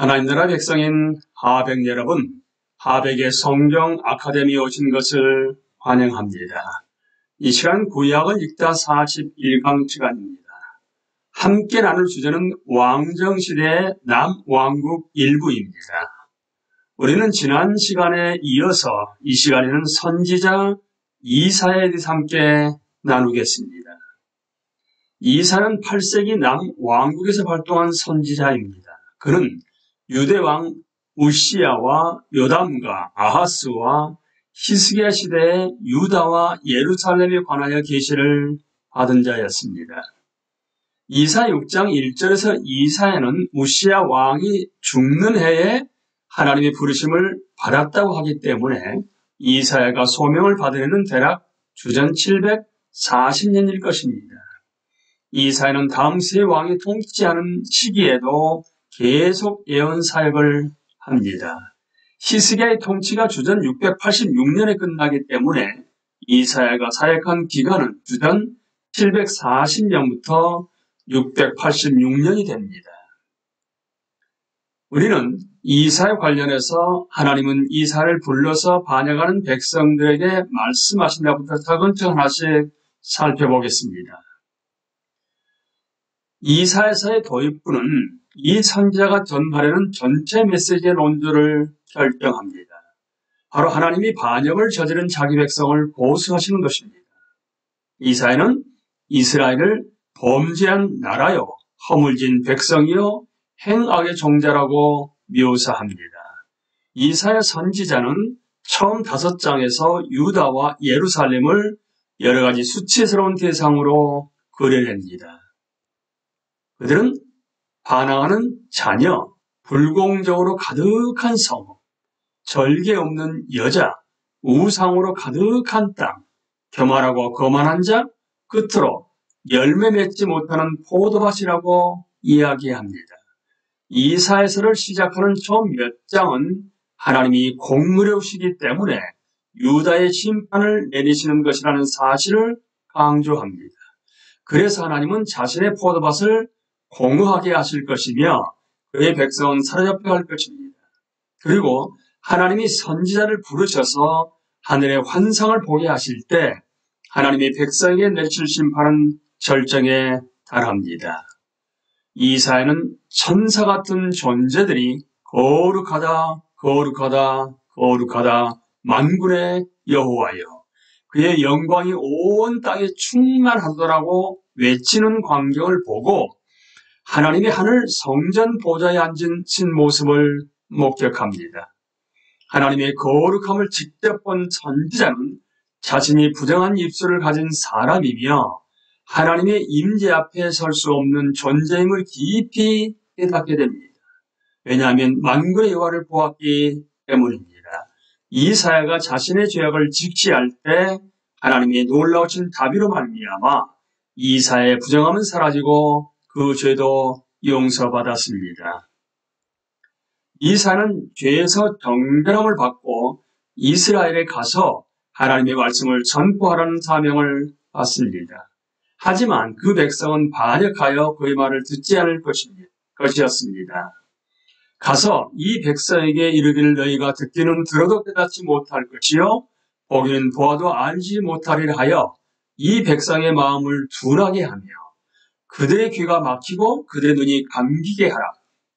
하나님 나라 백성인 하백 여러분, 하백의 성경 아카데미에 오신 것을 환영합니다. 이 시간 구약을 읽다 41강 시간입니다. 함께 나눌 주제는 왕정시대의 남왕국 일부입니다. 우리는 지난 시간에 이어서 이 시간에는 선지자 이사야에 대해서 함께 나누겠습니다. 이사야는 8세기 남왕국에서 활동한 선지자입니다. 그는 유대왕 우시야와 요담과 아하스와 히스기야 시대의 유다와 예루살렘에 관하여 계시를 받은 자였습니다. 이사야 6장 1절에서 이사야는 우시야 왕이 죽는 해에 하나님의 부르심을 받았다고 하기 때문에 이사야가 소명을 받은 해는 대략 주전 740년일 것입니다. 이사야는 다음 세 왕이 통치하는 시기에도 계속 예언 사역을 합니다. 히스기야의 통치가 주전 686년에 끝나기 때문에 이사야가 사역한 기간은 주전 740년부터 686년이 됩니다. 우리는 이사야 관련해서 하나님은 이사야를 불러서 반역하는 백성들에게 말씀하신다부터 차근차근 하나씩 살펴보겠습니다. 이사야서의 도입부는 이 선지자가 전하려는 전체 메시지의 논조를 결정합니다. 바로 하나님이 반역을 저지른 자기 백성을 고수하시는 것입니다. 이사야는 이스라엘을 범죄한 나라요, 허물진 백성이요, 행악의 종자라고 묘사합니다. 이사야 선지자는 처음 5장에서 유다와 예루살렘을 여러 가지 수치스러운 대상으로 그려냅니다. 그들은 반항하는 자녀, 불공정으로 가득한 성, 절개 없는 여자, 우상으로 가득한 땅, 교만하고 거만한 자, 끝으로 열매 맺지 못하는 포도밭이라고 이야기합니다. 이사야서를 시작하는 처음 몇 장은 하나님이 공의로우시기 때문에 유다의 심판을 내리시는 것이라는 사실을 강조합니다. 그래서 하나님은 자신의 포도밭을 공의하게 하실 것이며 그의 백성은 사로잡혀 갈 것입니다. 그리고 하나님이 선지자를 부르셔서 하늘의 환상을 보게 하실 때 하나님의 백성에게 내리실 심판은 절정에 달합니다. 이사야는 천사 같은 존재들이 거룩하다, 거룩하다, 거룩하다, 만군의 여호와여, 그의 영광이 온 땅에 충만하더라고 외치는 광경을 보고 하나님의 하늘 성전 보좌에 앉은 모습을 목격합니다. 하나님의 거룩함을 직접 본 선지자는 자신이 부정한 입술을 가진 사람이며 하나님의 임재 앞에 설 수 없는 존재임을 깊이 깨닫게 됩니다. 왜냐하면 만군의 여호와를 보았기 때문입니다. 이사야가 자신의 죄악을 직시할 때 하나님의 놀라우신 자비로 말미암아 이사야의 부정함은 사라지고 그 죄도 용서받았습니다. 이사야는 죄에서 정결함을 받고 이스라엘에 가서 하나님의 말씀을 전포하라는 사명을 받습니다. 하지만 그 백성은 반역하여 그의 말을 듣지 않을 것이었습니다. 가서 이 백성에게 이르기를 너희가 듣기는 들어도 깨닫지 못할 것이요 보기는 보아도 알지 못하리라 하여 이 백성의 마음을 둔하게 하며 그들의 귀가 막히고 그들의 눈이 감기게 하라.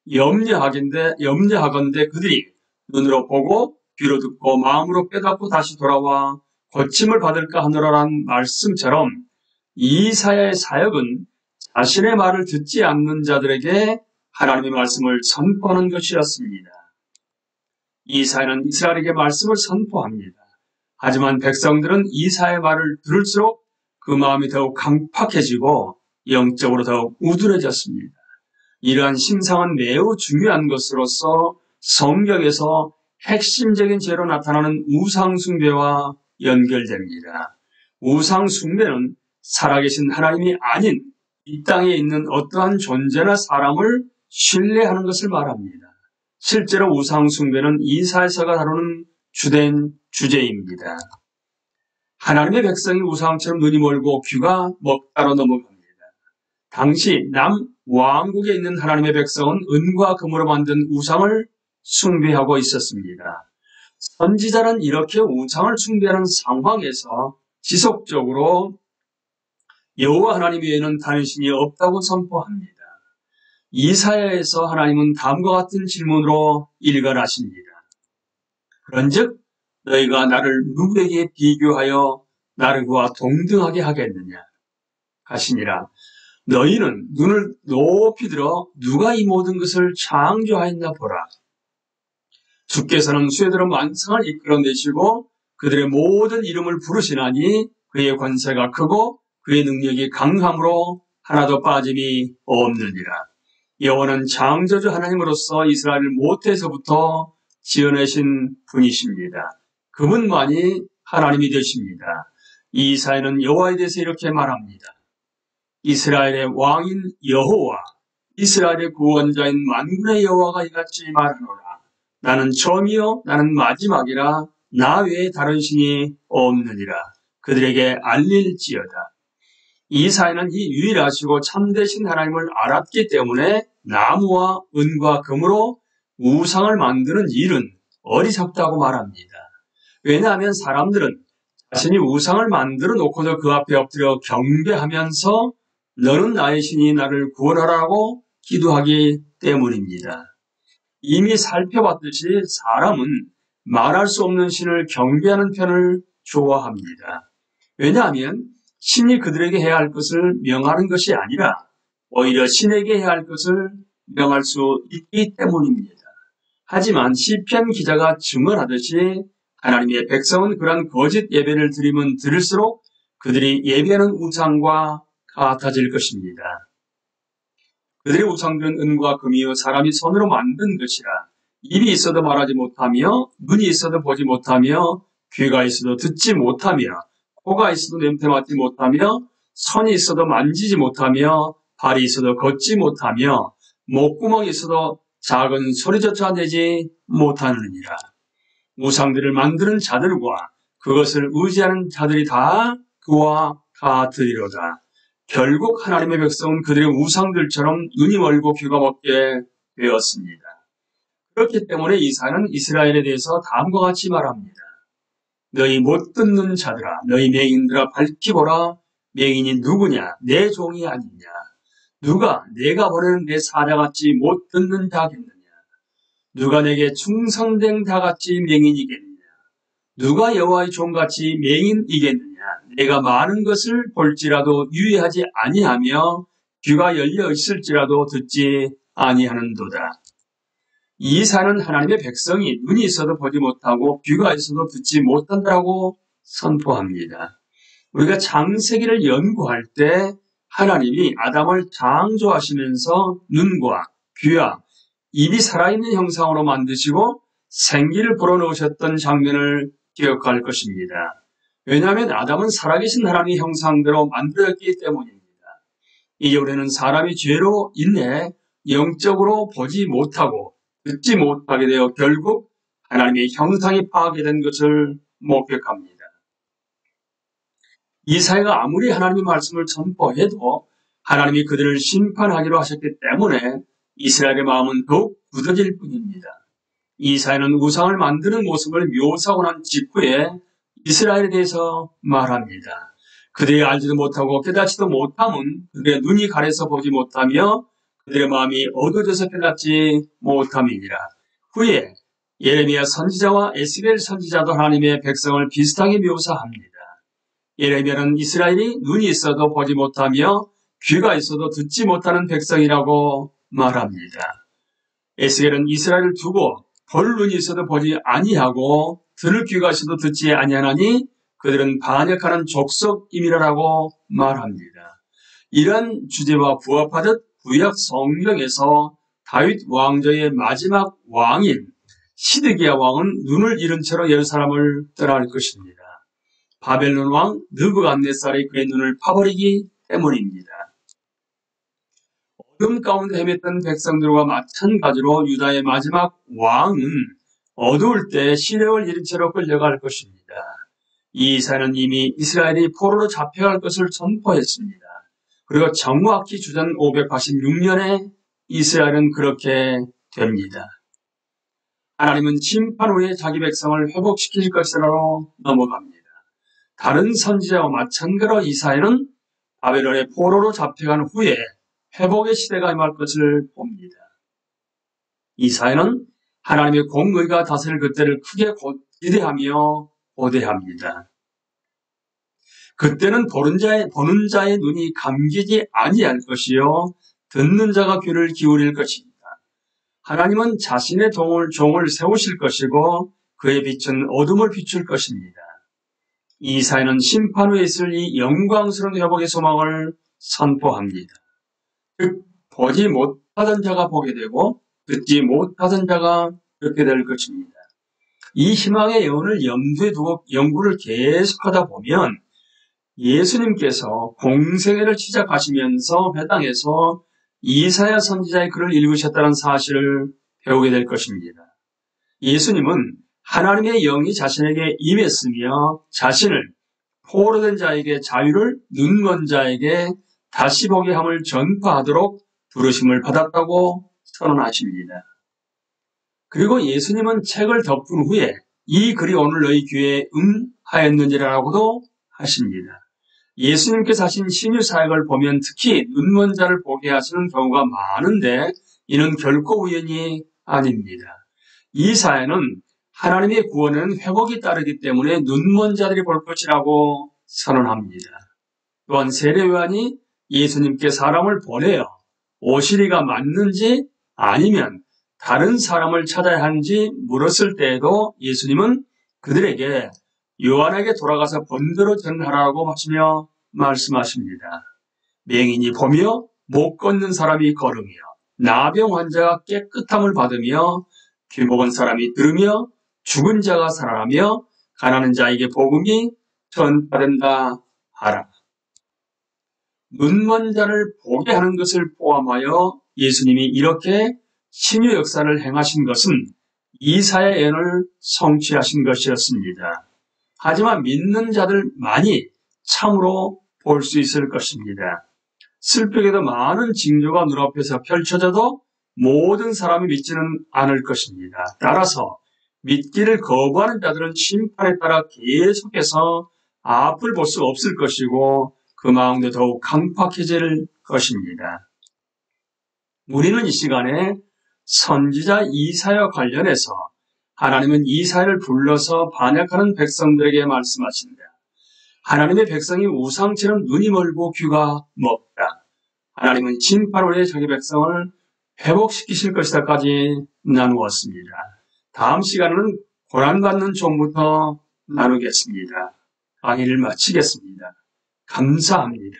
염려하건대 그들이 눈으로 보고 귀로 듣고 마음으로 깨닫고 다시 돌아와 고침을 받을까 하노라란 말씀처럼 이사야의 사역은 자신의 말을 듣지 않는 자들에게 하나님의 말씀을 선포하는 것이었습니다. 이사야는 이스라엘에게 말씀을 선포합니다. 하지만 백성들은 이사야의 말을 들을수록 그 마음이 더욱 강팍해지고 영적으로 더욱 우둔해졌습니다. 이러한 심상은 매우 중요한 것으로서 성경에서 핵심적인 죄로 나타나는 우상숭배와 연결됩니다. 우상숭배는 살아계신 하나님이 아닌 이 땅에 있는 어떠한 존재나 사람을 신뢰하는 것을 말합니다. 실제로 우상숭배는 이사야서가 다루는 주된 주제입니다. 하나님의 백성이 우상처럼 눈이 멀고 귀가 먹다로 넘어갑니다. 당시 남왕국에 있는 하나님의 백성은 은과 금으로 만든 우상을 숭배하고 있었습니다. 선지자는 이렇게 우상을 숭배하는 상황에서 지속적으로 여호와 하나님 외에는 다른 신이 없다고 선포합니다. 이사야에서 하나님은 다음과 같은 질문으로 일갈하십니다. 그런즉 너희가 나를 누구에게 비교하여 나를 그와 동등하게 하겠느냐 하시니라. 너희는 눈을 높이 들어 누가 이 모든 것을 창조하였나 보라. 주께서는 수혜들은 만상을 이끌어내시고 그들의 모든 이름을 부르시나니 그의 권세가 크고 그의 능력이 강함으로 하나도 빠짐이 없느니라. 여호와는 창조주 하나님으로서 이스라엘을 모태에서부터 지어내신 분이십니다. 그분만이 하나님이 되십니다. 이사야는 여호와에 대해서 이렇게 말합니다. 이스라엘의 왕인 여호와, 이스라엘의 구원자인 만군의 여호와가 이같이 말하노라. 나는 처음이요 나는 마지막이라 나 외에 다른 신이 없느니라. 그들에게 알릴지어다. 이사야는 이 유일하시고 참되신 하나님을 알았기 때문에 나무와 은과 금으로 우상을 만드는 일은 어리석다고 말합니다. 왜냐하면 사람들은 자신이 우상을 만들어 놓고도 그 앞에 엎드려 경배하면서 너는 나의 신이 나를 구원하라고 기도하기 때문입니다. 이미 살펴봤듯이 사람은 말할 수 없는 신을 경배하는 편을 좋아합니다. 왜냐하면 신이 그들에게 해야 할 것을 명하는 것이 아니라 오히려 신에게 해야 할 것을 명할 수 있기 때문입니다. 하지만 시편 기자가 증언하듯이 하나님의 백성은 그러한 거짓 예배를 드리면 드릴수록 그들이 예배하는 우상과 같아질 것입니다. 그들의 우상들은 은과 금이요 사람이 손으로 만든 것이라 입이 있어도 말하지 못하며 눈이 있어도 보지 못하며 귀가 있어도 듣지 못하며 코가 있어도 냄새 맡지 못하며 손이 있어도 만지지 못하며 발이 있어도 걷지 못하며 목구멍이 있어도 작은 소리조차 내지 못하느니라. 우상들을 만드는 자들과 그것을 의지하는 자들이 다 그와 같으리로다. 결국 하나님의 백성은 그들의 우상들처럼 눈이 멀고 귀가 먹게 되었습니다. 그렇기 때문에 이사야는 이스라엘에 대해서 다음과 같이 말합니다. 너희 못 듣는 자들아, 너희 맹인들아 밝히 보라. 맹인이 누구냐? 내 종이 아니냐? 누가 내가 보내는 내 사자같이 못 듣는 자겠느냐? 누가 내게 충성된 자같이 맹인이겠느냐? 누가 여호와의 종같이 맹인이겠느냐? 내가 많은 것을 볼지라도 유의하지 아니하며 귀가 열려 있을지라도 듣지 아니하는도다. 이사야는 하나님의 백성이 눈이 있어도 보지 못하고 귀가 있어도 듣지 못한다고 선포합니다. 우리가 창세기를 연구할 때 하나님이 아담을 창조하시면서 눈과 귀와 입이 살아있는 형상으로 만드시고 생기를 불어넣으셨던 장면을 기억할 것입니다. 왜냐하면 아담은 살아계신 하나님의 형상대로 만들어졌기 때문입니다. 이제 우리는 사람이 죄로 인해 영적으로 보지 못하고 듣지 못하게 되어 결국 하나님의 형상이 파괴된 것을 목격합니다. 이사야가 아무리 하나님의 말씀을 선포해도 하나님이 그들을 심판하기로 하셨기 때문에 이스라엘의 마음은 더욱 굳어질 뿐입니다. 이사야는 우상을 만드는 모습을 묘사하고 난 직후에 이스라엘에 대해서 말합니다. 그들이 알지도 못하고 깨닫지도 못함은 그들의 눈이 가려서 보지 못하며 그들의 마음이 어두워져서 깨닫지 못함이니라. 후에 예레미야 선지자와 에스겔 선지자도 하나님의 백성을 비슷하게 묘사합니다. 예레미야는 이스라엘이 눈이 있어도 보지 못하며 귀가 있어도 듣지 못하는 백성이라고 말합니다. 에스겔은 이스라엘을 두고 볼 눈이 있어도 보지 아니하고 들을 귀가 있어도 듣지 아니하나니 그들은 반역하는 족속임이라고 말합니다. 이런 주제와 부합하듯 구약 성경에서 다윗 왕조의 마지막 왕인 시드기야 왕은 눈을 잃은 채로 예루살렘을 떠날 것입니다. 바벨론 왕 느부갓네살이 그의 눈을 파버리기 때문입니다. 어둠 가운데 헤맸던 백성들과 마찬가지로 유다의 마지막 왕은 어두울 때 시력을 잃은 채로 끌려갈 것입니다. 이사야는 이미 이스라엘이 포로로 잡혀갈 것을 선포했습니다. 그리고 정확히 주전 586년에 이스라엘은 그렇게 됩니다. 하나님은 심판 후에 자기 백성을 회복시킬 것이라고 넘어갑니다. 다른 선지자와 마찬가지로 이사야는 바벨론의 포로로 잡혀간 후에 회복의 시대가 임할 것을 봅니다. 이사야는 하나님의 공의가 다스릴 그때를 크게 기대하며 고대합니다. 그때는 보는 자의 눈이 감기지 아니할 것이요 듣는 자가 귀를 기울일 것입니다. 하나님은 자신의 종을 세우실 것이고 그의 빛은 어둠을 비출 것입니다. 이사야는 심판 후에 있을 이 영광스러운 회복의 소망을 선포합니다. 즉 보지 못하던 자가 보게 되고 듣지 못하던 자가 듣게 될 것입니다. 이 희망의 예언을 염두에 두고 연구를 계속하다 보면 예수님께서 공생애를 시작하시면서 회당에서 이사야 선지자의 글을 읽으셨다는 사실을 배우게 될 것입니다. 예수님은 하나님의 영이 자신에게 임했으며 자신을 포로된 자에게 자유를, 눈먼 자에게 다시 보게 함을 전파하도록 부르심을 받았다고 선언하십니다. 그리고 예수님은 책을 덮은 후에 이 글이 오늘 너희 귀에 응하였느니라고도 하십니다. 예수님께서 하신 신유 사역을 보면 특히 눈먼 자를 보게 하시는 경우가 많은데 이는 결코 우연이 아닙니다. 이사야는 하나님의 구원은 회복이 따르기 때문에 눈먼 자들이 볼 것이라고 선언합니다. 또한 세례 요한이 예수님께 사람을 보내어 오시리가 맞는지 아니면 다른 사람을 찾아야 하는지 물었을 때에도 예수님은 그들에게 요한에게 돌아가서 번대로 전하라고 하시며 말씀하십니다. 맹인이 보며 못 걷는 사람이 걸으며 나병 환자가 깨끗함을 받으며 귀 먹은 사람이 들으며 죽은 자가 살아나며 가난한 자에게 복음이 전파된다 하라. 눈먼 자를 보게 하는 것을 포함하여 예수님이 이렇게 신유 역사를 행하신 것은 이사야 예언을 성취하신 것이었습니다. 하지만 믿는 자들만이 참으로 볼 수 있을 것입니다. 슬프게도 많은 징조가 눈앞에서 펼쳐져도 모든 사람이 믿지는 않을 것입니다. 따라서 믿기를 거부하는 자들은 심판에 따라 계속해서 앞을 볼 수 없을 것이고 그 마음도 더욱 강팍해질 것입니다. 우리는 이 시간에 선지자 이사야와 관련해서 하나님은 이사야를 불러서 반역하는 백성들에게 말씀하신다. 하나님의 백성이 우상처럼 눈이 멀고 귀가 먹다. 하나님은 심판 후에 자기 백성을 회복시키실 것이다까지 나누었습니다. 다음 시간에는 고난받는 종부터 나누겠습니다. 강의를 마치겠습니다. 감사합니다.